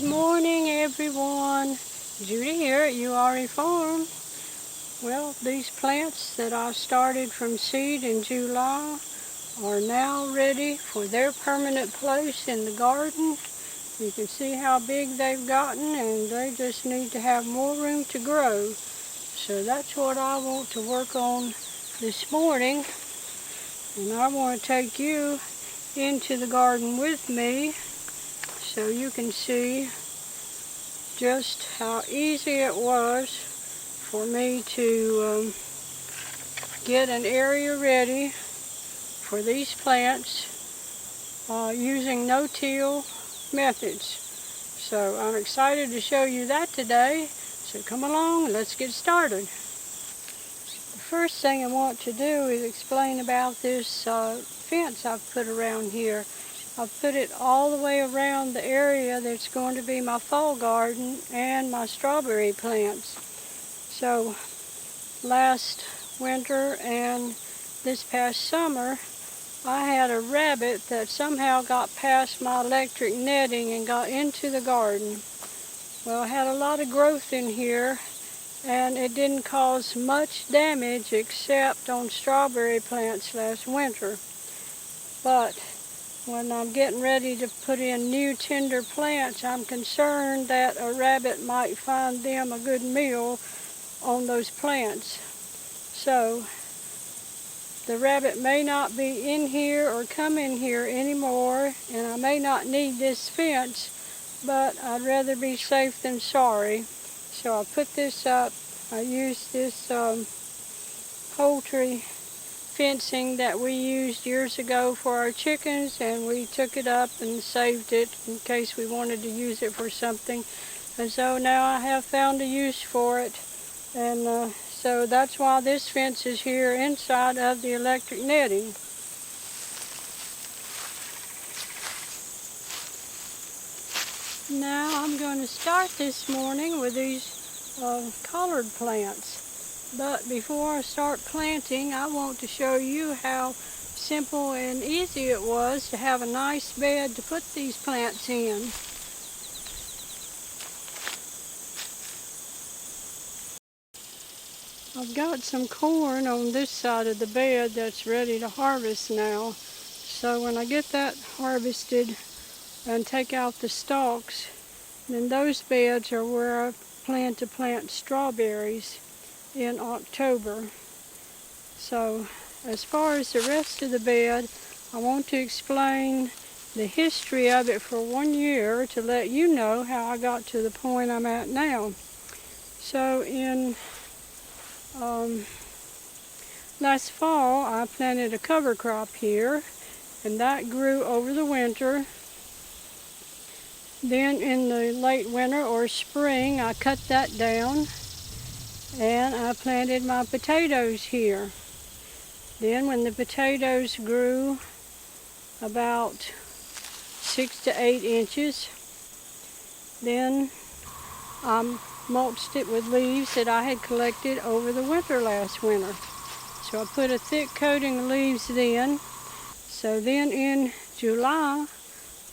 Good morning, everyone. Judy here at URE Farm. Well, these plants that I started from seed in July are now ready for their permanent place in the garden. You can see how big they've gotten, and they just need to have more room to grow. So that's what I want to work on this morning. And I want to take you into the garden with me so you can see just how easy it was for me to get an area ready for these plants using no-till methods. So I'm excited to show you that today. So come along and let's get started. The first thing I want to do is explain about this fence I've put around here. I've put it all the way around the area that's going to be my fall garden and my strawberry plants. So last winter and this past summer, I had a rabbit that somehow got past my electric netting and got into the garden. Well, I had a lot of growth in here, and it didn't cause much damage except on strawberry plants last winter. But when I'm getting ready to put in new tender plants, I'm concerned that a rabbit might find them a good meal on those plants. So the rabbit may not be in here or come in here anymore, and I may not need this fence, but I'd rather be safe than sorry. So I put this up. I used this poultry fencing that we used years ago for our chickens, and we took it up and saved it in case we wanted to use it for something. And so now I have found a use for it, and so that's why this fence is here inside of the electric netting. Now I'm going to start this morning with these collard plants. But before I start planting, I want to show you how simple and easy it was to have a nice bed to put these plants in. I've got some corn on this side of the bed that's ready to harvest now. So when I get that harvested and take out the stalks, then those beds are where I plan to plant strawberries in October. So as far as the rest of the bed, I want to explain the history of it for 1 year to let you know how I got to the point I'm at now. So in last fall, I planted a cover crop here, and that grew over the winter. Then in the late winter or spring, I cut that down, and I planted my potatoes here. Then when the potatoes grew about 6 to 8 inches, then I mulched it with leaves that I had collected over the winter last winter. So I put a thick coating of leaves then. So then in July,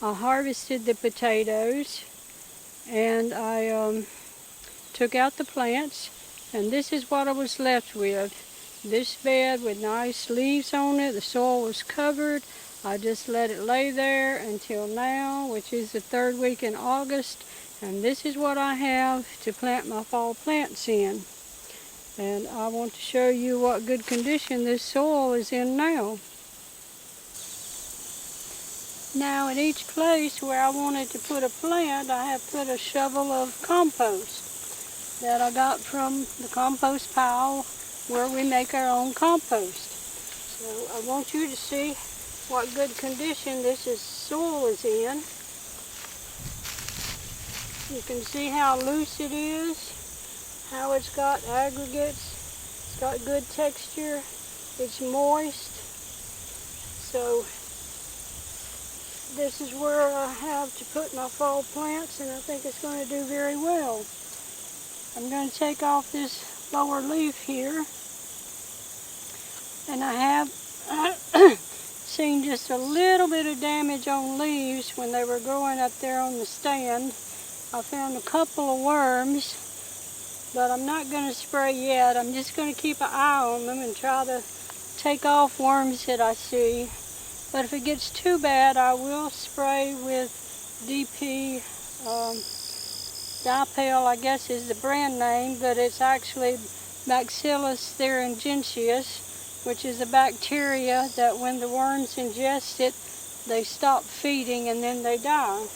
I harvested the potatoes, and I took out the plants. And this is what I was left with. This bed with nice leaves on it. The soil was covered. I just let it lay there until now, which is the 3rd week in August. And this is what I have to plant my fall plants in. And I want to show you what good condition this soil is in now. Now at each place where I wanted to put a plant, I have put a shovel of compost that I got from the compost pile where we make our own compost. So I want you to see what good condition this soil is in. You can see how loose it is, how it's got aggregates, it's got good texture, it's moist. So this is where I have to put my fall plants, and I think it's going to do very well. I'm going to take off this lower leaf here, and I have seen just a little bit of damage on leaves when they were growing up there on the stand. I found a couple of worms, but I'm not going to spray yet. I'm just going to keep an eye on them and try to take off worms that I see. But if it gets too bad, I will spray with DP Dipel, I guess is the brand name, but it's actually Bacillus thuringiensis, which is a bacteria that when the worms ingest it, they stop feeding and then they die.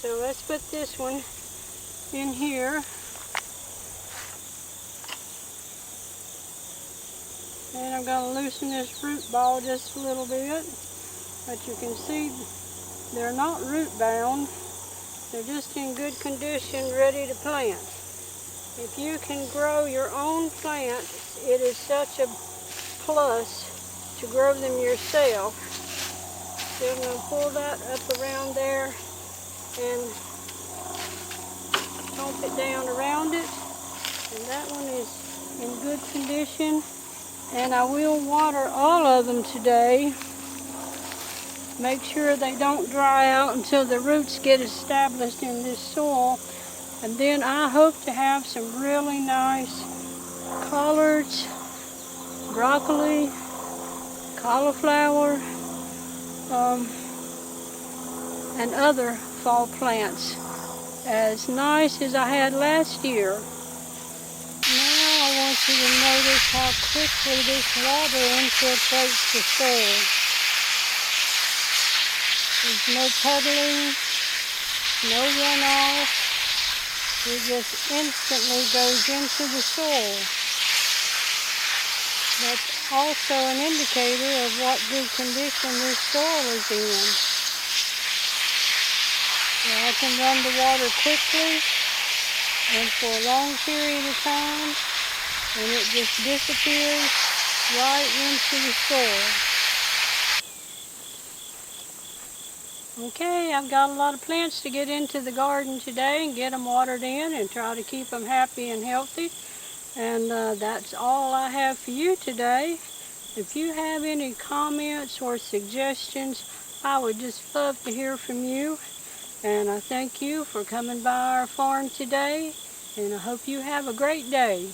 So let's put this one in here. And I'm going to loosen this root ball just a little bit. But you can see they're not root bound. They're just in good condition, ready to plant. If you can grow your own plants, it is such a plus to grow them yourself. So I'm going to pull that up around there and stomp it down around it. And that one is in good condition. And I will water all of them today. Make sure they don't dry out until the roots get established in this soil. And then I hope to have some really nice collards, broccoli, cauliflower, and other fall plants as nice as I had last year. Now I want you to notice how quickly this water infiltrates the soil. There's no puddling, no runoff. It just instantly goes into the soil. That's also an indicator of what good condition this soil is in. So I can run the water quickly and for a long period of time, and it just disappears right into the soil. Okay, I've got a lot of plants to get into the garden today and get them watered in and try to keep them happy and healthy. And that's all I have for you today. If you have any comments or suggestions, I would just love to hear from you. And I thank you for coming by our farm today, and I hope you have a great day.